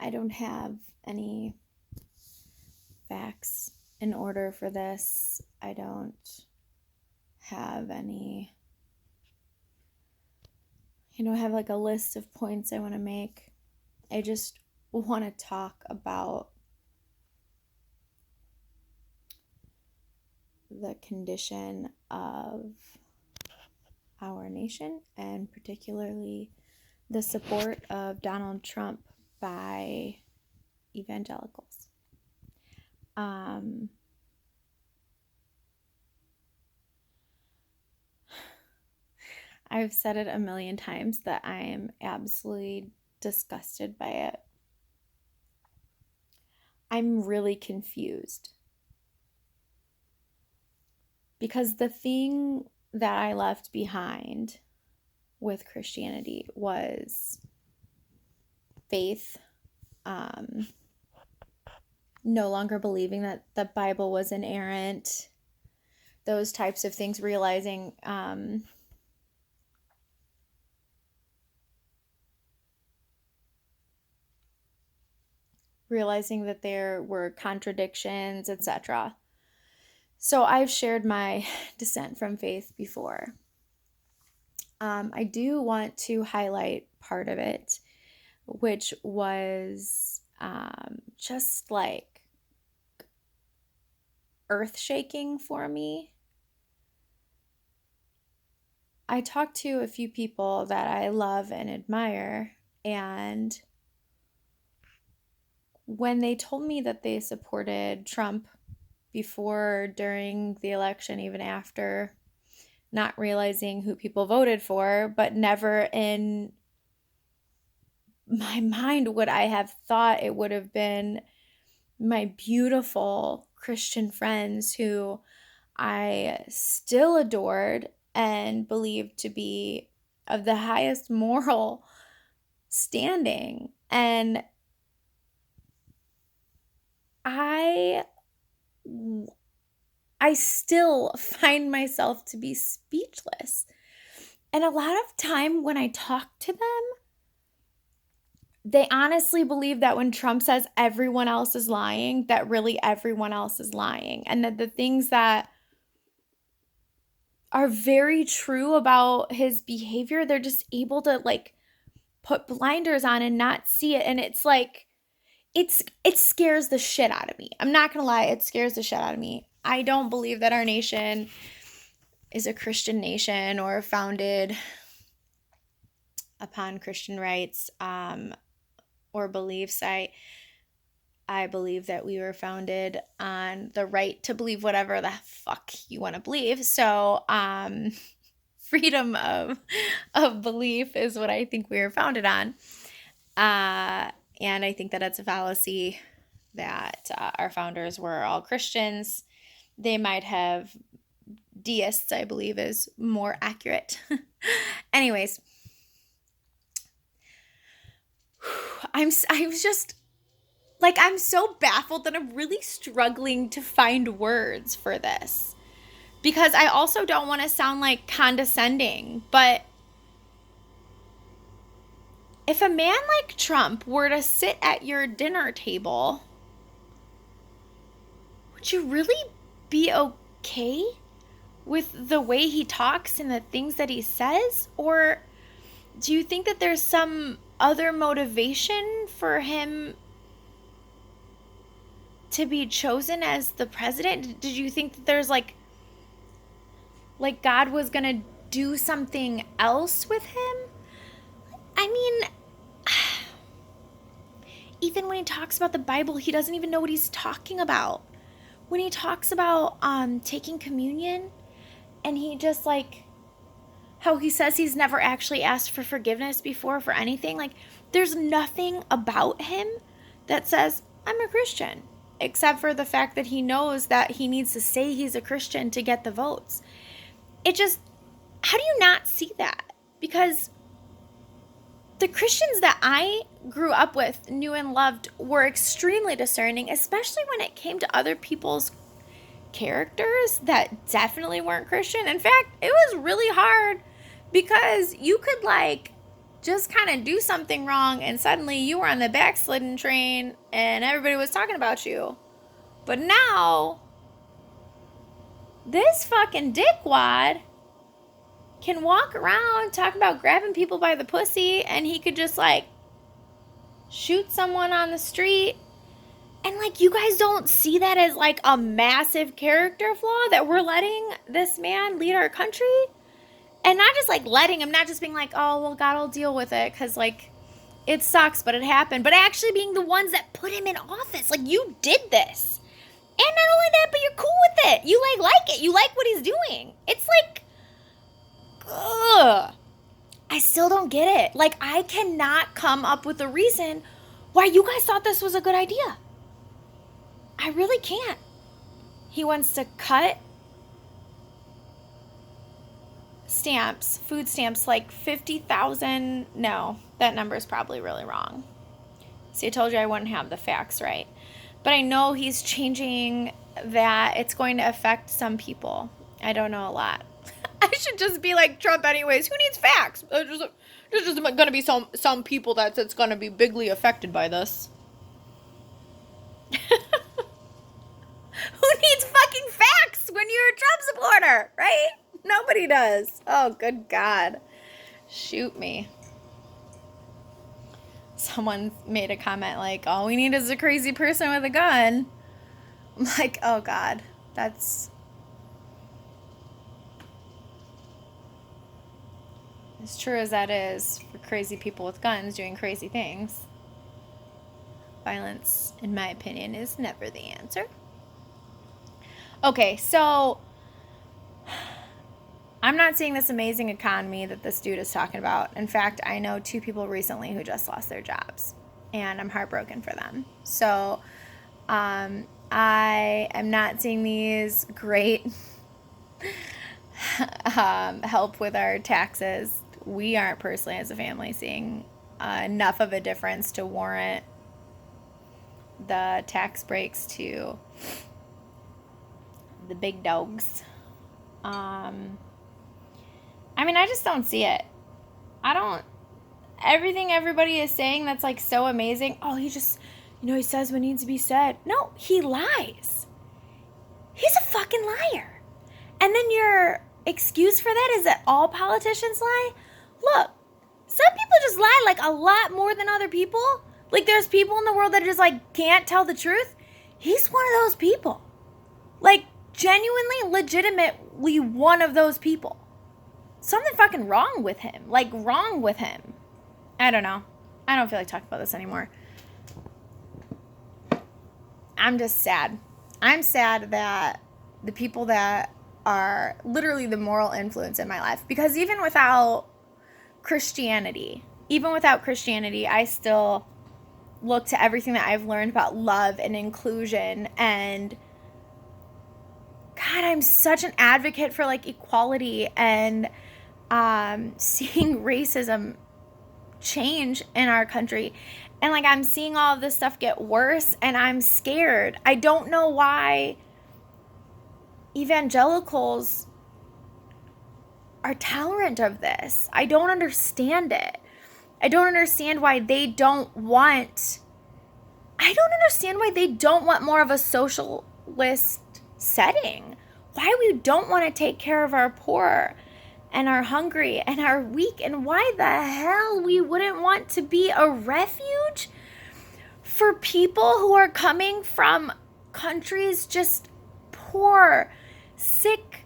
I don't have any facts in order for this. I don't have any, have like a list of points I want to make. I just want to talk about the condition of our nation, and particularly the support of Donald Trump by evangelicals. I've said it a million times that I am absolutely disgusted by it. I'm really confused. Because the thing that I left behind with Christianity was faith, no longer believing that the Bible was inerrant, those types of things, realizing that there were contradictions, etc. So I've shared my dissent from faith before. I do want to highlight part of it, which was just like earth-shaking for me. I talked to a few people that I love and admire, and when they told me that they supported Trump before, during the election, even after, not realizing who people voted for, but never in my mind would I have thought it would have been my beautiful Christian friends who I still adored and believed to be of the highest moral standing. And I still find myself to be speechless. And a lot of time when I talk to them, they honestly believe that when Trump says everyone else is lying, that really everyone else is lying. And that the things that are very true about his behavior, they're just able to like put blinders on and not see it. And it's like, it scares the shit out of me. I'm not gonna lie, it scares the shit out of me. I don't believe that our nation is a Christian nation or founded upon Christian rights or beliefs. I believe that we were founded on the right to believe whatever the fuck you want to believe. So freedom of belief is what I think we were founded on. And I think that it's a fallacy that our founders were all Christians. They might have deists, I believe, is more accurate. Anyways, I'm just like, I'm so baffled that I'm really struggling to find words for this, because I also don't want to sound like condescending, but if a man like Trump were to sit at your dinner table, would you really be okay with the way he talks and the things that he says? Or do you think that there's some other motivation for him to be chosen as the president? Did you think that there's like God was gonna do something else with him? I mean, even when he talks about the Bible, he doesn't even know what he's talking about. When he talks about taking communion, and he just like how he says he's never actually asked for forgiveness before for anything, like there's nothing about him that says I'm a Christian, except for the fact that he knows that he needs to say he's a Christian to get the votes. It just, how do you not see that? Because the Christians that I grew up with, knew and loved, were extremely discerning, especially when it came to other people's characters that definitely weren't Christian. In fact, it was really hard because you could like just kind of do something wrong and suddenly you were on the backslidden train and everybody was talking about you. But now, this fucking dickwad can walk around talking about grabbing people by the pussy, and he could just like shoot someone on the street. And like, you guys don't see that as like a massive character flaw that we're letting this man lead our country? And not just like letting him, not just being like, oh, well, God will deal with it because like it sucks, but it happened. But actually being the ones that put him in office. Like, you did this. And not only that, but you're cool with it. You like it. You like what he's doing. It's like, ugh. I still don't get it. Like, I cannot come up with a reason why you guys thought this was a good idea. I really can't. He wants to cut stamps, food stamps, like 50,000. No, that number is probably really wrong. See, I told you I wouldn't have the facts right. But I know he's changing that it's going to affect some people. I don't know a lot. I should just be like Trump anyways. Who needs facts? There's just going to be some people that's going to be bigly affected by this. Who needs fucking facts when you're a Trump supporter, right? Nobody does. Oh, good God. Shoot me. Someone made a comment like, all we need is a crazy person with a gun. I'm like, oh God, that's... as true as that is for crazy people with guns doing crazy things. Violence, in my opinion, is never the answer. Okay, so I'm not seeing this amazing economy that this dude is talking about. In fact, I know 2 people recently who just lost their jobs, and I'm heartbroken for them. So I am not seeing these great help with our taxes. We aren't personally, as a family, seeing enough of a difference to warrant the tax breaks to the big dogs. I mean, I just don't see it. Everything everybody is saying that's like so amazing. Oh, he just, he says what needs to be said. No, he lies. He's a fucking liar. And then your excuse for that is that all politicians lie? Look, some people just lie like a lot more than other people. Like, there's people in the world that just like can't tell the truth. He's one of those people. Like, genuinely, legitimately one of those people. Something fucking wrong with him. Like, wrong with him. I don't know. I don't feel like talking about this anymore. I'm just sad. I'm sad that the people that are literally the moral influence in my life, because even without Christianity, I still look to everything that I've learned about love and inclusion, and God, I'm such an advocate for like equality and seeing racism change in our country. And like, I'm seeing all of this stuff get worse, and I'm scared. I don't know why evangelicals are tolerant of this. I don't understand it. I don't understand why they don't want more of a socialist setting. Why we don't want to take care of our poor and our hungry and our weak, and why the hell we wouldn't want to be a refuge for people who are coming from countries, just poor, sick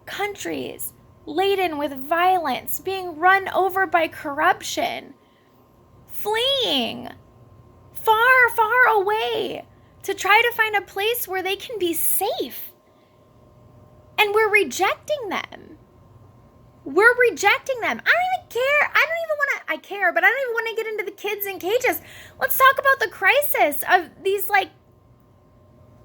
countries, laden with violence, being run over by corruption, fleeing far, far away to try to find a place where they can be safe. And we're rejecting them. We're rejecting them. I don't even care. I care, but I don't even want to get into the kids in cages. Let's talk about the crisis of these like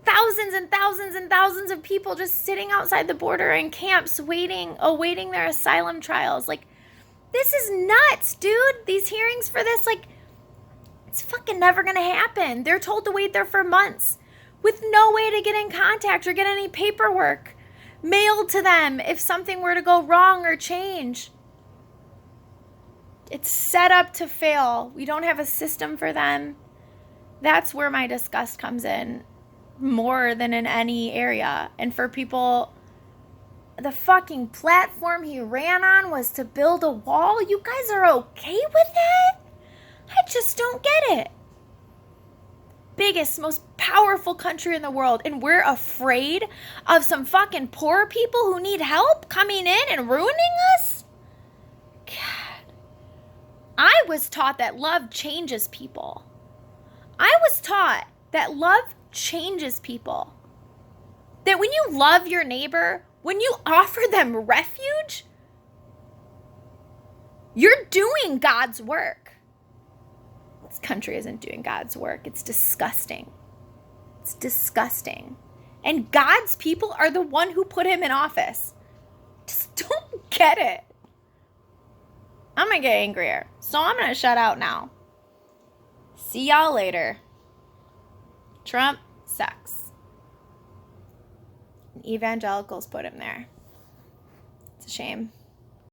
thousands and thousands and thousands of people just sitting outside the border in camps awaiting their asylum trials. Like, this is nuts, dude. These hearings for this, like, it's fucking never gonna happen. They're told to wait there for months with no way to get in contact or get any paperwork mailed to them if something were to go wrong or change. It's set up to fail. We don't have a system for them. That's where my disgust comes in more than in any area. And for people, the fucking platform he ran on was to build a wall. You guys are okay with that? I just don't get it. Biggest, most powerful country in the world, and we're afraid of some fucking poor people who need help coming in and ruining us? God. I was taught that love changes people. I was taught that love changes people. That when you love your neighbor, when you offer them refuge, you're doing God's work. This country isn't doing God's work. It's disgusting. It's disgusting. And God's people are the one who put him in office. Just don't get it. I'm going to get angrier. So I'm going to shut out now. See y'all later. Trump sucks. And evangelicals put him there. It's a shame.